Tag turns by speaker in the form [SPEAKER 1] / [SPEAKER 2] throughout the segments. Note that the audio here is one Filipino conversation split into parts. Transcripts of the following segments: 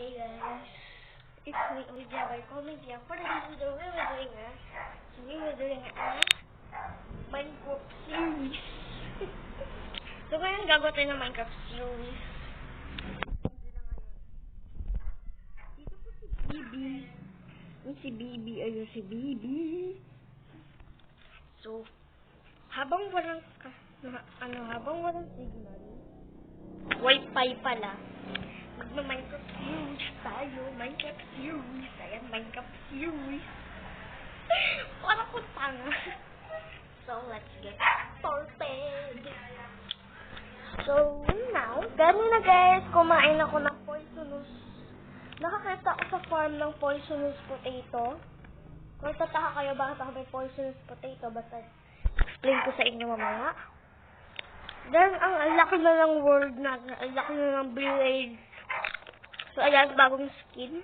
[SPEAKER 1] Hi guys, it's me, Olivia by Comedia. For this video, we were doing a Minecraft series. So ngayon gagawa tayo ng Minecraft series. Dito po si Bibi. Si Bibi, ayun si Bibi. So, habang walang signal, Wi-Fi pala. Minecraft series tayo. Minecraft series. Ayan, Minecraft series. Para ko tanga. So, let's get started. So, now, ganun na guys, kumain ako ng poisonous. Nakakita ako sa farm ng poisonous potato. Kung tataka kayo bakit ako may poisonous potato, basta explain ko sa inyo mamaya. Then, ang laki na ng world natin. Ang laki na ng village. So, ayan, bagong skin.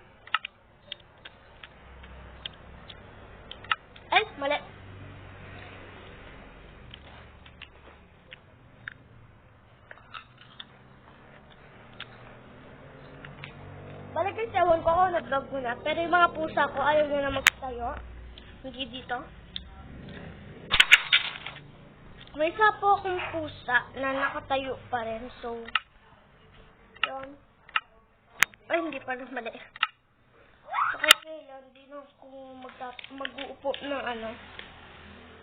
[SPEAKER 1] Ay, mali. Balik yung ewan ko ako, nag-vlog ko na. Pero yung mga pusa ko, ayaw nyo na magtayo. Hindi dito. May isa po akong pusa na nakatayo pa rin. So, yun. Ay, hindi pa rin mali. So, kasi yun, hindi na ako mag-uupo ng ano.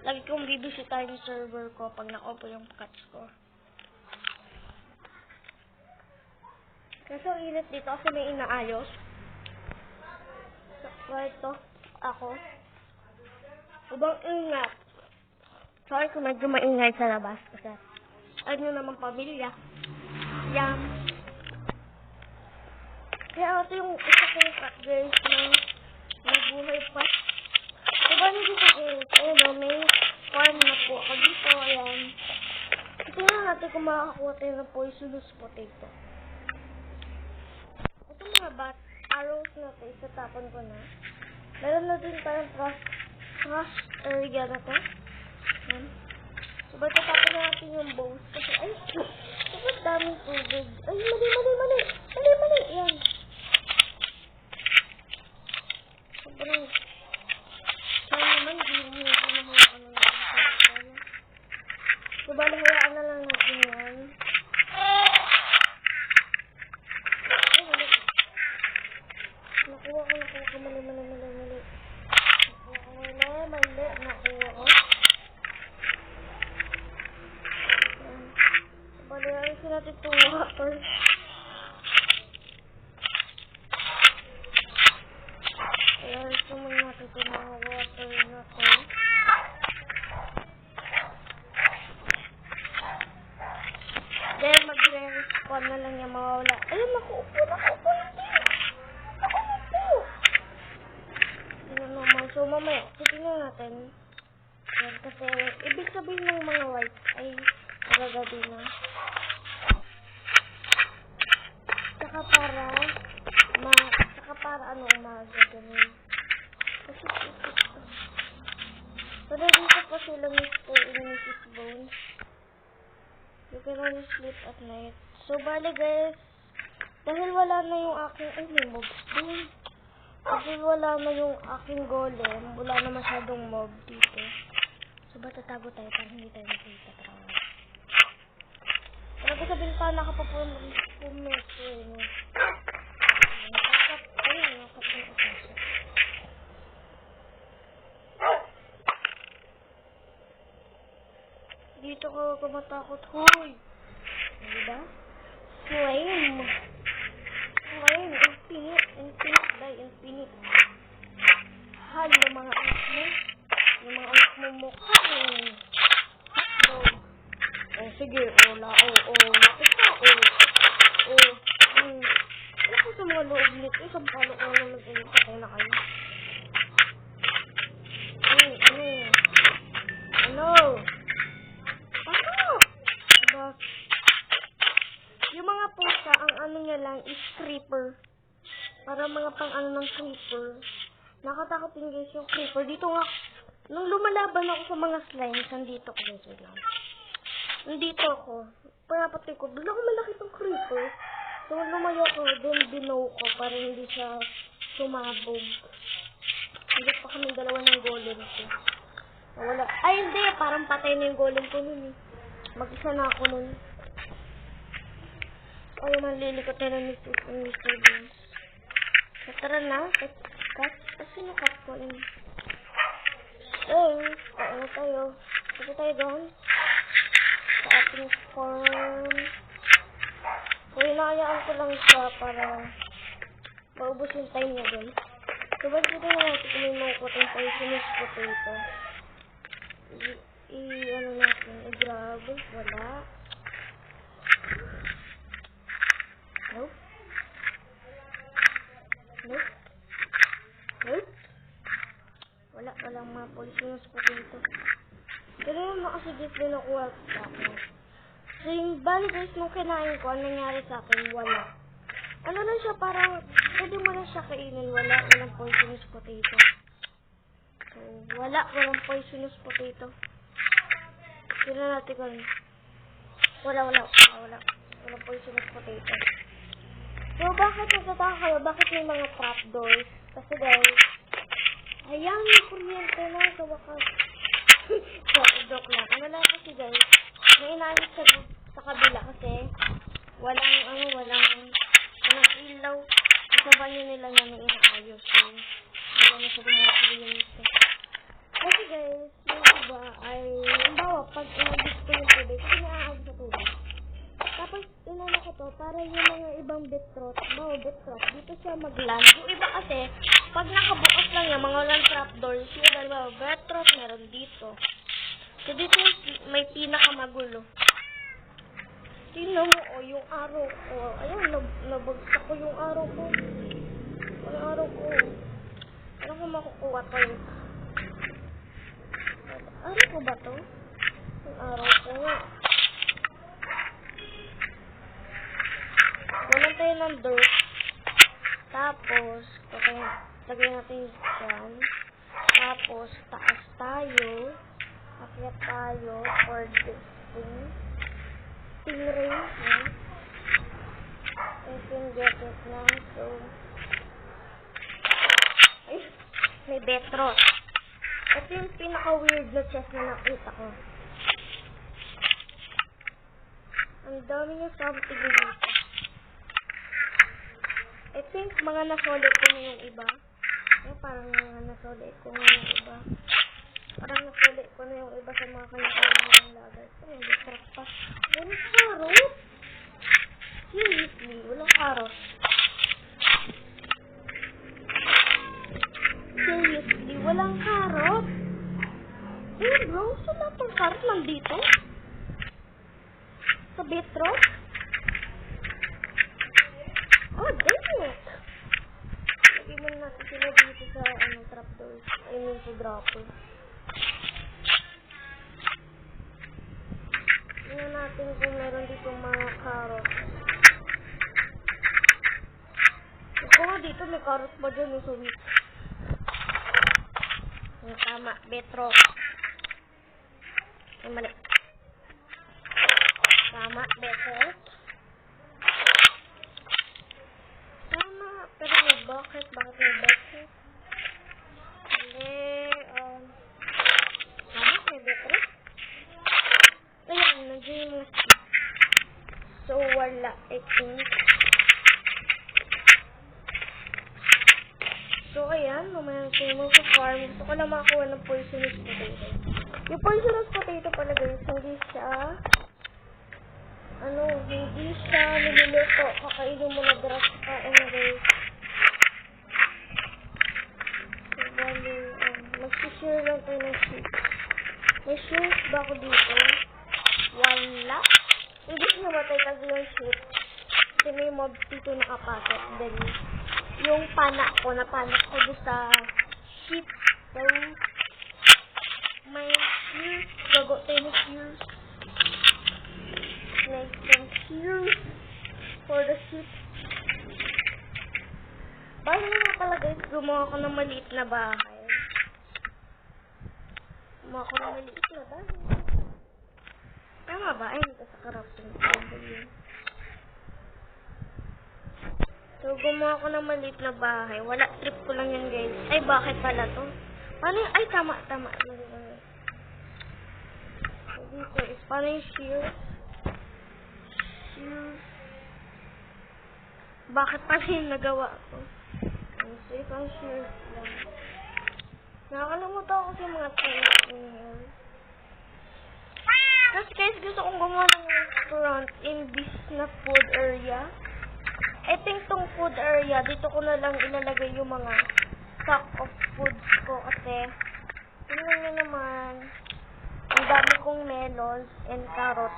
[SPEAKER 1] Lagi kong bibisita yung server ko pag nakaupo yung cats ko. Kasi ang init dito kasi may inaayos. So, ito, ako. Ubang ingat. Sorry kung medyo maingay sa labas kasi ano naman pamilya. Yan. Kaya ito yung isa kong cat guys na nabuhay pa. Diba nyo dito guys? Ayun, may farm na po ako dito. Ayan. Tingnan natin kung makakakuha tayo ng poisonous potato. Ito mga arrows na ito. Isatapon ko na. Meron na din tayong trash area na ito. So, ba't tatapon na natin yung bows? Kasi, ay, sobrang daming tubig. Ay, mali. Yan. Sobrang, sana naman, hindi mo hayaan na natin. So, bali, hayaan na lang natin yan. Ay, mali. Nakuha ko, mali. Nakuha ko. Balihan natin itong water. Ayan, sumun natin itong mga water na ito. Then, mag-respawn na lang yung mawawala. Ayun, nakuupo natin. Tingnan naman. So, mamaya, titingnan natin. Ayan, kasi, ibig sabihin ng mga white ay magagabi na. Saka para umaga ganun. Pero dito po sila Mr. and Mrs. Bones. You can only sleep at night. So, bali guys, dahil wala na yung aking, may mobs din. Dahil wala na yung aking golem, wala na masyadong mob dito. So, ba tatago tayo para hindi tayo makita? Pero ko sa bintana ka pa po pumeso eh. Dito ka kumatakot. Hoy! Diba? Flame! Infinite. Hal yung mga anak mo. Yung mga anak mo mukha. Oh, sige. Lapit ka. Ano po sa mga loob nito? Isang palo ko naman mag-init. Patay na kayo. Ano? Diba? Yung mga pusa, ang ano niya lang is creeper. Para mga pang-ano ng creeper. Nakatakotin guys yung creeper. Dito nga, nung lumalaban ako sa mga slimes, nandito ko guys. Nandito ako. Pinapatay ko. Bigla ko malaki itong creeper. So, tumayo ko, then binow ko para hindi siya sumabog. Hindi pa kami dalawa ng golem ko. Wala. Ay, hindi. Parang patay na yung golem ko nun eh. Mag-isa na ako nun. Ay, manlilikot na ng Mr. Beans. So, tara na. Sino cut ko yun? Kain na tayo. Sige tayo doon. Sa ating farm. So, hinahayaan ko lang siya para maubos yung time niya doon. So, ba't dito na natin kung may mangkot yung poisonous potato? Ano natin? I-grab. Wala. Nope. Nope. Nope. Walang mga poisonous potato. Pero yung makasigit din nakuha sa akin. So, yung bali guys, nung kinain ko, anong nangyari sa akin? Wala. Ano lang siya, parang, pwede mo lang siya kainin. Walang poisonous potato. So, walang poisonous potato. Tignan natin kung walang poisonous potato. So, bakit nagtataka kayo? Bakit may mga trapdoors? Kasi guys, ayan, yung kuryente na sa wakas. So, joke lang. Ano lang kasi guys, may inaayos sa kabila kasi walang ilaw. Sa banyo nila namin inaayos. So, wala na sa mga kuryente. Kasi guys, yung iba ay, bawa, pag inabis ko yung tubig, kasi naaag sa tubig. Tapos, inano ko to, para yung mga ibang betrot, dito siya mag-land. Yung iba kasi, pag nakabukas lang yan, mga walang trapdoors, yung dalawa, betrot, meron dito. So, dito may pinakamagulo. Tingnan mo, yung araw ko. Ayun, nabagsak ko yung araw ko. Yung araw ko. Ano ko makukuha to yun? Araw ko ba to? Yung araw ko nga. Walang tayo ng dirt. Tapos, lagay natin dyan. Tapos, taas tayo. Akyat tayo for this thing. Stingray. I can get it now. So, ay, may betros. Ito yung pinaka-weird na chest na nakita ko. Ang dami niya something dito. I think mga nasolid ko na yung iba. Parang mga nasolid ko na yung iba. Parang nasolid ko na yung iba sa mga kanya-kanya ng lagay. So, hindi trap pa. Walang carrot? Seriously, walang carrot. Seriously, walang carrot? Bro, so lahat ng carrot nandito? Sa beetroot? Oh, dang it! Lagyan mo natin sila dito sa trapdoors. I mean, sa dropper. Tingnan natin kung meron dito mga carrots. Kung nga dito may carrots ba dyan yung sweet? Yung tama, beetroot. Ay, mali. Tama, beetroot. Tama, pero may bakit? Bakit may bakit? Tama, may beetroot. Ayan, nandiyan yung mga seed. So, wala, I think. So, ayan, mamaya tayo sa farm. Gusto ko lang makakuha ng poisonous potato. Yung poisonous potato pala guys, hindi siya niluluto. Kakainin mo na grass kain na guys. So, bali, mag-share lang tayo ng sheep. May sheep ba ako dito? Wala. Hindi siya namatay kasi yung sheep. Kasi may mobs dito nakapasok. Then, yung panak ko doon sa sheep. So, may shears. Gago tayo ng shears. Make some shears for the sheep. Bago nga pala guys, gumawa ko ng maliit na bahay. Gumawa ko ng maliit na bahay. Tama ba? Ayun, ito sa crafting table yun. So, gumawa ko ng maliit na bahay. Wala, trip ko lang yun, guys. Ay, bakit pala to? Paano yung, ay, tama. So, dito is, paano yung shear? Bakit pala yung nagawa ko? So, isang shear lang. Nakakalimutan ko kasi mga things in here. Kasi guys, gusto kong gumawa ng restaurant in this na food area. I think tong food area, dito ko na lang ilalagay yung mga stock of foods ko kasi tingnan nyo naman, ang dami kong melons and carrots.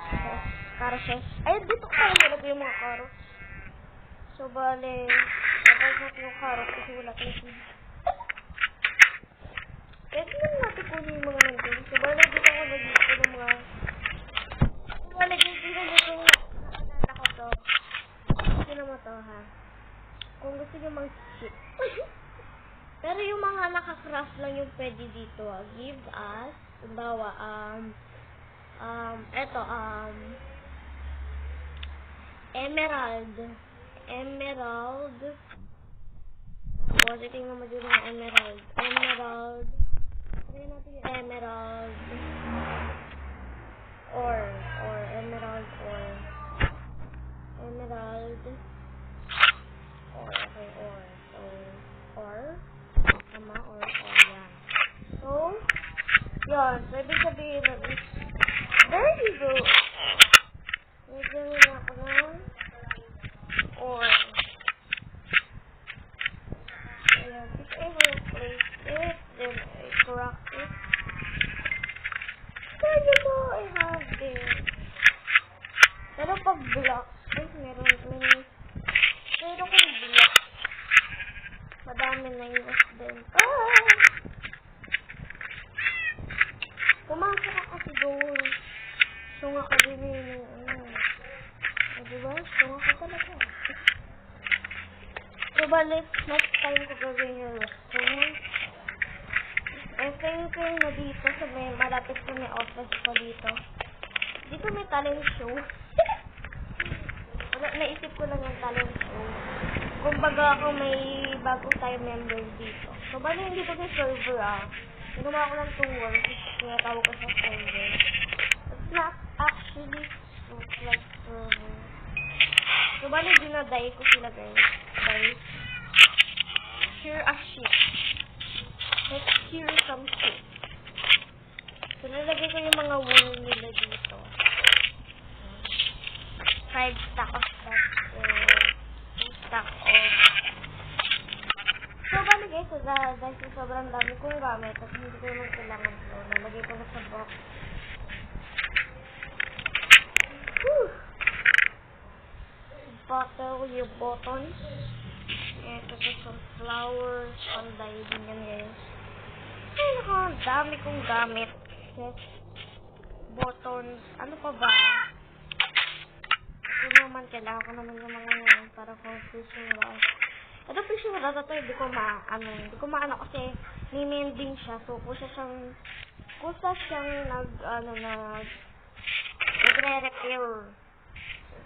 [SPEAKER 1] Ay, dito ko na ilalagay yung mga carrots. So, bale, napagod yung carrots kasi wala tayong seeds. Kaya tingnan natin kung yung mga nandun. So, bale, dito ko lagay ko ng mga tingnan nyo kung naalala ko to. Sino mo to, ha? Kung gusto nyo mag-ship. Pero yung mga naka-craft lang yung pwede dito, ha? Give us, bawa, emerald. Positive naman dito ng emerald. Try natin yung emerald. Emerald. Tama, yan. So, yun. So, ibig sabihin na this. There you go. Medyo na ako ng or. Ayan. If I will place it, then I crack it. There you go. I have this. Pero pag blocks, meron kong blocks. Madami na iwas din. Pumasok ka kasi doon. Sunga ka din yung diba? Sunga ka talaga. So, balik, next time ko gawin yung restaurant. Think na dito sa may malapit ko may office ko dito. Dito may talent show. Naisip ko lang yung talent show. Kumbaga ako may bago tayo members dito. So, bali hindi ko sa server, Gumawa ko lang 2 words. Tinatawag ko sa server. It's not actually looks like server. So, bali dinaday ko sila, guys. Here a sheet. Let's hear some shit. So, nalagay ko yung mga wool nila dito. 5 stack of that. 2 stack of. So, bali guys, dahil sobrang dami kong gamit at hindi ko naman kailangan ito. Nalagay ko na sa box. Bottle yung buttons. Ito ko some flowers. Panday din yan, guys. Ay, ang dami kong gamit. Yes. Buttons. Ano pa ba? Ito naman, kailangan ko naman yung mga yan para kung fishing rod. Ito fishing rod ito, hindi ko maano kasi may mending siya. So, kusa siyang nagre-repair.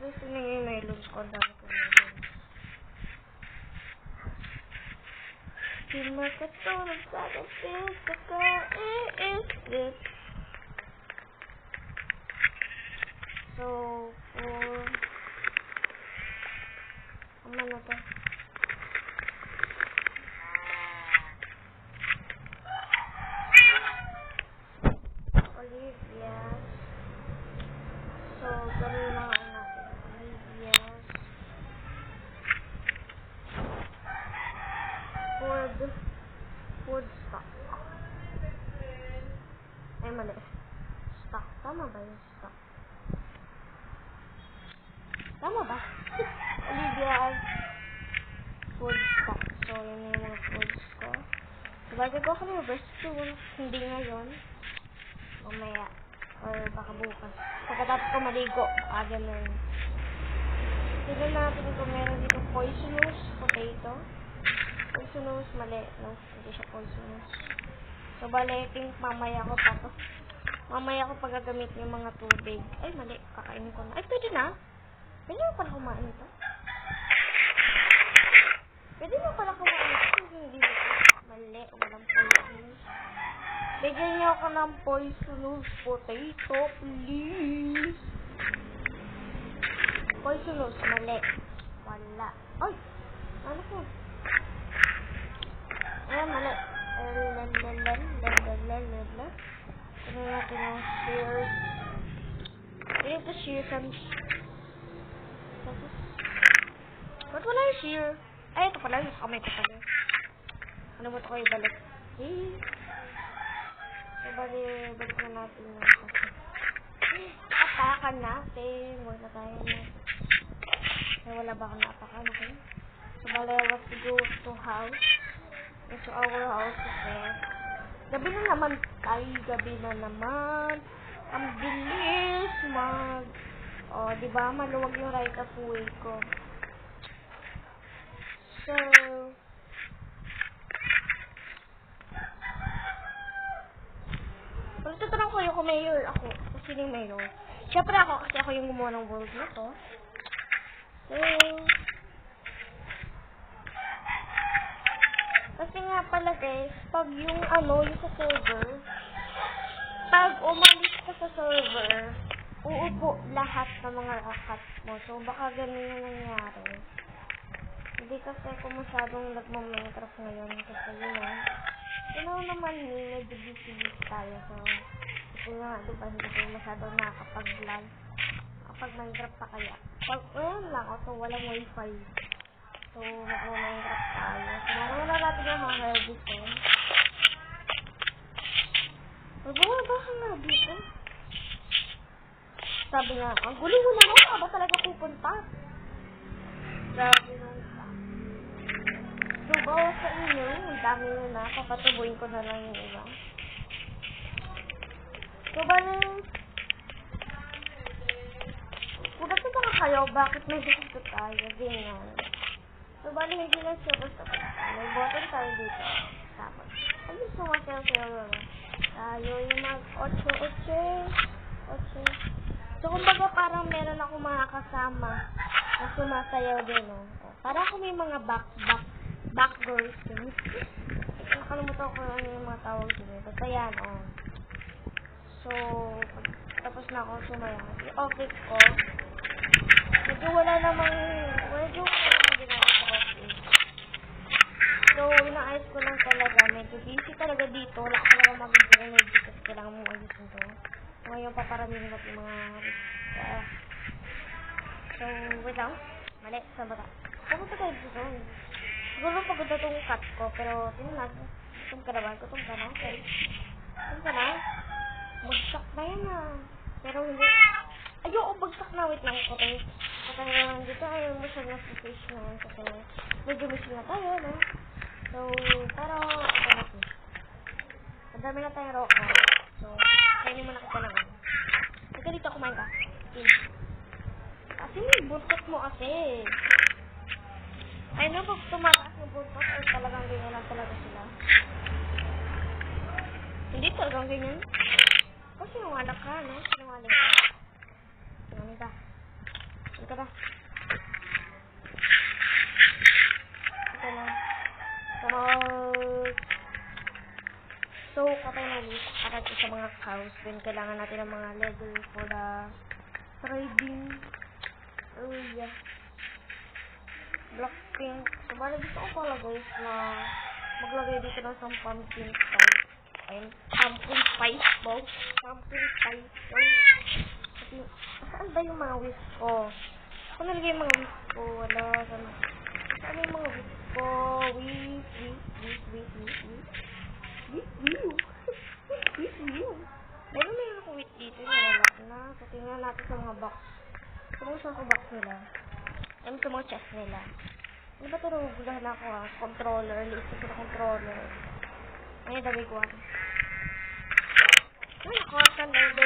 [SPEAKER 1] Gusto niyo yung melons ko. Dami ko melons. Kimakatulog sa kapit, kaka-iisip. So, ano na to? Olivia. So, ganun na natin. Olivia. Food stock. Ay, mali. Stock. Tama ba yung stock? Tama ba? Olivia's food stock. So, yun yung mga foods ko. Sabagay ko ako ng verse 2. Hindi ngayon. Mamaya. Or baka bukas. Pagkatapos ko maligo. Ganun. Tignan natin kung meron dito poisonous potato. Poisonous, mali. No, hindi siya poisonous. So, bale, think mamaya ko tapos. Mamaya ko pagagamit yung mga tubig. Ay, mali. Kakainin ko na. Ay, pwede na. Pwede na pala kumain ito. kumuha ka ng poisonous potato, please. Poisonous, mali. Wala. Ay! Ano ko? Ayan, mali. Ano natin ang shears? We need to shear some... Ba't wala yung shear? Ay, ito pala. Yung kamay ko pala. Ano mo ito ko ibalik? Balik na natin yung kasi. Atakan natin. Huwag na tayo na. Ay, wala ba akong natakan? Okay? So, bali, I was to go to house. So, our house is there. Gabi na naman tayo. Gabi na naman. Ang bilis mag... O, diba? Maluwag yung right of way ko. So... Pagtatanong ko yung mayor ako. Kasi yung mayor. Siyempre ako kasi ako yung gumawa ng world na to. So... Kasi nga pala guys, pag yung yung sa server, pag umalis ka sa server, uupo lahat ng mga rakat mo. So, baka ganun yung nangyari. Hindi kasi ako masyadong nagma-Minecraft ngayon. Kasi yun naman medyo busy tayo. So, kasi nga, diba, hindi ko masyadong nakakapag-vlog. Kapag Minecraft pa kaya. Pag, lang ako, so walang wifi. So, mag-Minecraft tayo. So, wala natin yung mga harvest eh. Magbaba ka nga dito. Sabi nga, ang gulo mo naman, saan ba talaga pupunta? Sabi nga, so, bawa sa inyo, ang dami nyo na, papatubuin ko na lang yung iba. So, bali, kung ba't na kayo, bakit may gusto tayo? Ganyan. So, bali, hindi lang siya basta pa. May button tayo dito. Tapos, ano gusto mo sayo? Tayo yung mag-8. So, kumbaga parang meron ako mga kasama na sumasayaw din, no? Para ako may mga backdoors din. Nakalimutan ko ano yung mga tawag din. Basta yan, So, tapos na ako sumayaw. Yung office ko, medyo wala namang ginagawa sa office. So, inaayos ko lang talaga. Medyo busy talaga dito. Wala ka talaga magiging energy kasi kailangan mong ayusin ko. Ngayon, paparamihin natin yung mga so, wait lang. Mali, saan ba ta? Pupunta tayo dito. Siguro pagod na itong cut ko, pero tingnan natin. Gutom ka naman? Gutom ka na? Okay. Gutom ka na? Bagsak na yan Pero hindi. Ayoko, bagsak na. Wait lang ko tayo. Patay na lang dito. Ayaw mo siya nasa fish na yan. Kasi medyo missing na tayo, no? So, pero, ito na po. Madami na tayong roka. So, kainin mo na kita naman. Ika dito, kumain ka. Kasi may buntot mo kasi. Ay, no, pag tumataas yung buntot, ay talagang ganyan lang talaga sila. Hindi talagang ganyan. Kasi yung anak ka, no? Sinungaling ka. Sinungaling ka. Ano ka ba? Ito na. So, kapag nag-isa para sa mga cows, then kailangan natin ng mga leather for the trading area. Black pink. So, bali gusto ko pala guys na maglagay dito ng isang pumpkin spice. Ayun, pumpkin spice po. Pumpkin spice. So, saan ba yung mga whisk ko? Saan nalagay yung mga whisk ko? Wala. Saan yung mga whisk ko? Meron na yung ako wheat dito. Nalak na. So, tingnan natin sa mga box. Saan ko box nila? Ayun sa mga chest nila. Ano ba ito? Nagugulahan ako Controller. Liisip ko na controller. Ayun, dami ko Ay, nakakasan na yun.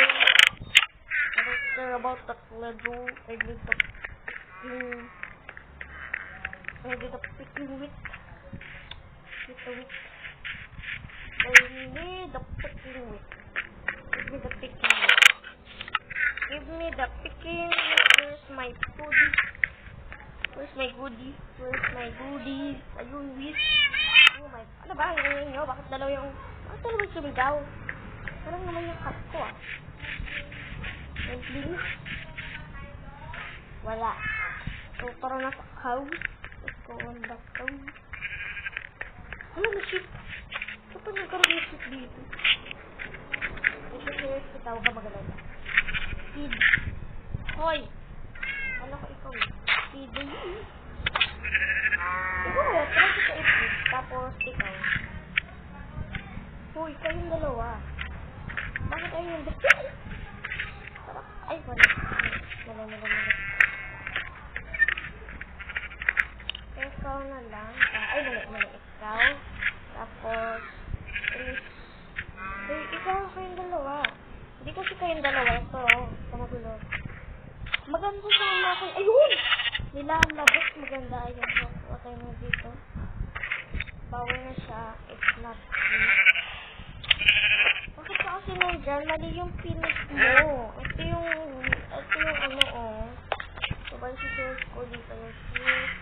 [SPEAKER 1] I don't care about that Lego. I need the picking wheat. With the wheat. I need the picking wheat. Give me the picking wheat. Give me the picking wheat. Where's my goodie? Where's my goodie? Where's my goodie? Ayun, wheat. Oh my, ano ba? Yung nyo? Bakit dalawa yung sumigaw? Parang naman yung cut ko, ah. And please. Wala. So, parang nasa house. Let's go on the house. Ano na shit? Ito pa nagkaroon ng shit dito. Ito sa'yo, ikaw ka magalala. Kid. Hoy! Ano ko ikaw eh? Kid. Ikaw eh, try ko sa ipid. Tapos, ikaw. Hoy, kayong dalawa. Bakit kayo yung dalawa? Ay, wala. Mala. Ikaw na lang. Ay, mali. Ikaw. Tapos, ikaw kayong dalawa. Hindi kasi kayong dalawa. Ito, magulo. Maganda sa akin. Ayun! Nilalabas. Maganda. Ayun. Watay mo dito. Bawal na siya. It's not free. Bakit ka kasi nandyan? Mali yung pinis mo. Ito yung ano, oh. So, bali si Sales ko dito yung shoes.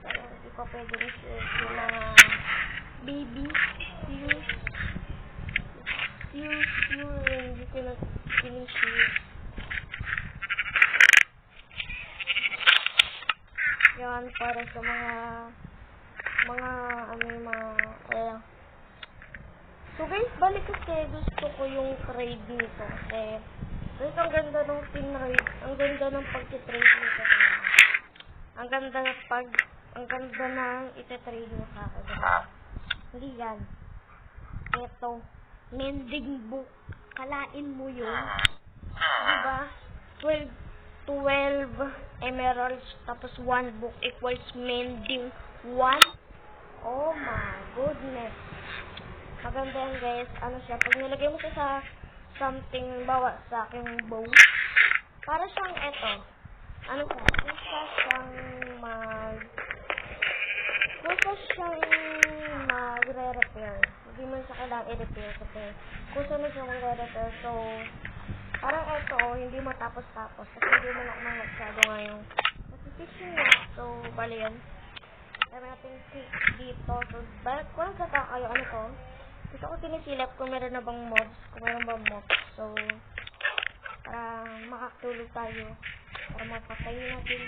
[SPEAKER 1] Parang hindi ko pwede rin shoes. Yung mga baby shoes. Hindi ko na pinis shoes. Yan, para sa So guys, balik kasi gusto ko yung trade nito kasi guys, ang ganda ng tinrade, ang ganda ng pag-trade nito. Ang ganda ng ite-trade mo sa akin. Hindi yan. Ito, mending book. Kalain mo yun. Diba? 12 emeralds tapos 1 book equals mending 1. Oh my goodness. Maganda yan guys. Ano siya? Pag nilagay mo siya sa something, bawa sa aking bow. Para siyang eto. Ano siya? Kusa siyang magre-repair. Hindi mo siya kailangan i-repair kasi kusa na siya magre-repair. So, parang eto, hindi matapos-tapos. Kasi hindi mo na masyado ngayong position na. So, bali yan. Kaya natin click dito. So, kung nagkakayo, ano to? Gusto ko tinisilip kung meron na bang mobs. Kung meron bang mobs. So, para makatulog tayo. Para mapatay natin.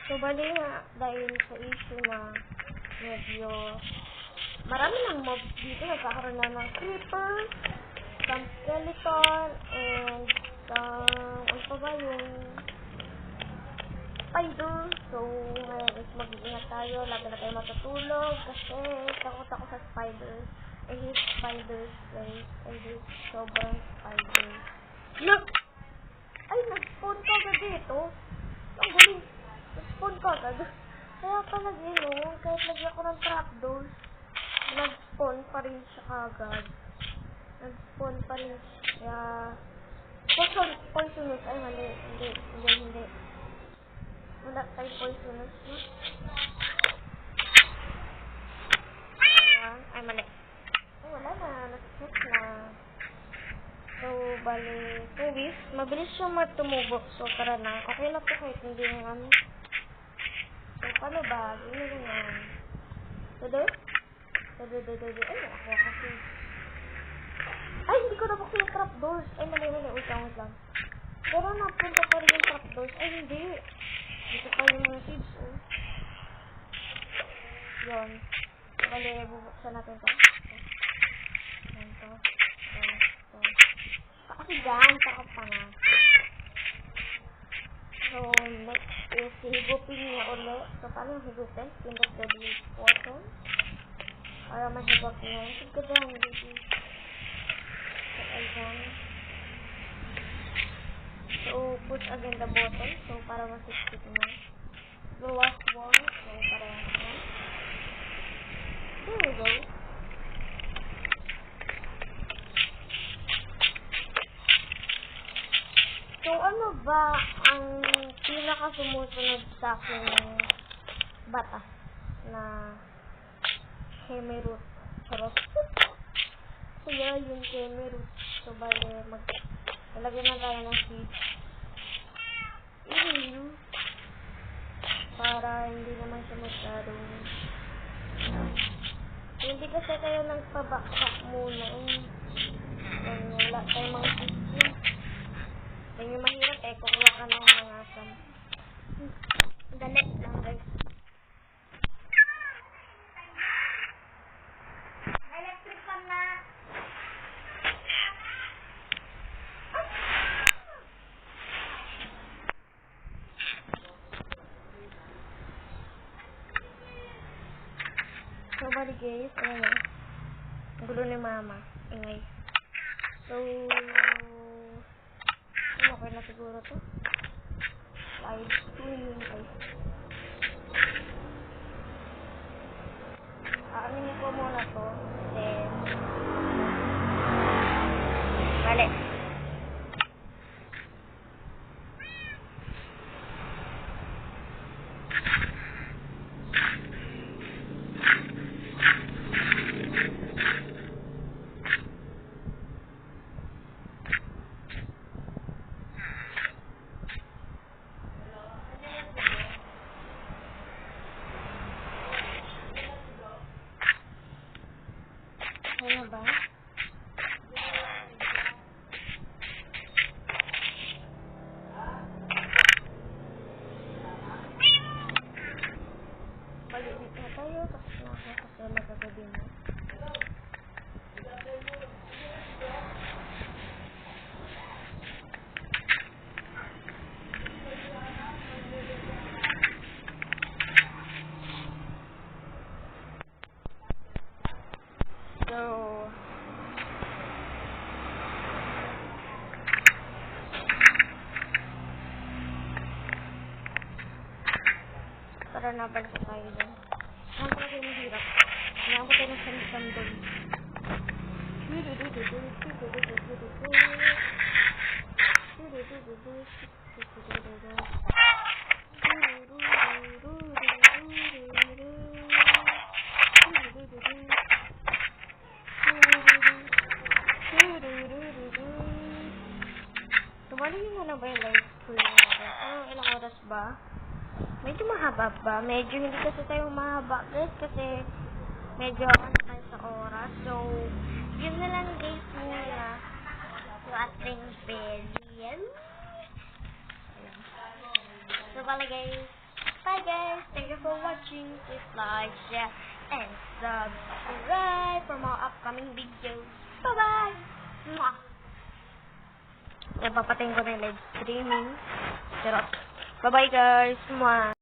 [SPEAKER 1] So, bali nga, dahil sa issue na medyo marami ng mobs dito. Nagkakaroon na ng creeper, some skeleton, and some, ano pa ba yung spider. So, ngayon is mag-iingat tayo. Lagi na tayo matutulog kasi takot ako sa spiders. I hate spiders, guys. I hate sobrang spiders. Look! Ay, nag-spawn ka agad dito. Ang galing. Nag-spawn ka agad. Kaya pala gano'n, kahit lagyan ko ng trapdoors, nag-spawn pa rin siya agad. Nag-spawn pa rin siya. Poisonous. Ay, mali. Hindi. Wala tayo poisonous. Ayan. Ay, mali. Oh, wala na. Nag-check na. So, bali, 2 weeks. Mabilis siyang matumubo. So, tara na. Okay na po kahit hindi nga. So, paano ba? Gano'n na. Dede? Ay, ako kasi. Ay, hindi ko nabuksan yung trapdoors. Ay, mali. Wait lang. Pero napunta pa rin yung trapdoors. Ay, hindi. Dito pa yung mga seeds, oh. Yun. Bali, bubuksan natin to. Yan to. Kasi dyan, takot pa nga. So, next is higupin niya ulit. So, paano higupin? Pindot W button. Para mahigop niya. Sige dyan, baby. So, ayan. So, put again the button. So, para masisip niya. The last one. So, para yan. There we go. So, ano ba ang pinaka-sumusunod sa aking batas na Kemerut? Charot. So, yan yung Kemerut. So, bali, talagyan na tayo ng seeds. Para hindi naman siya masyadong Hindi kasi tayo nagpabaksak muna. Wala tayong mga system. Yan yung mahirap eh, kukuha ka ng mga dali lang guys. Electric fan na! So, bali guys, ano na? Ang gulo ni mama. Ingay. So, okay na siguro to. Live streaming guys. Aaminin ko muna to. Then, bali. Ano ba? Balik na tayo kasi nakakasama sa gabi mo. So, para nabalik tayo dun. Saan pa kayo mahirap? Kailangan ko tayo ng sandal. Tumali mo na ba yung live stream natin? Ilang oras ba? Medyo mahaba ba? Medyo hindi kasi tayo mahaba guys kasi medyo ano tayo sa oras. So, yun na lang guys muna yung ating video. So, pala guys. Bye guys. Thank you for watching. Please like, share, and subscribe for more upcoming videos. Bye-bye! Mwah! Napapatayin ko na yung live streaming. Pero, bye-bye guys! Mwah!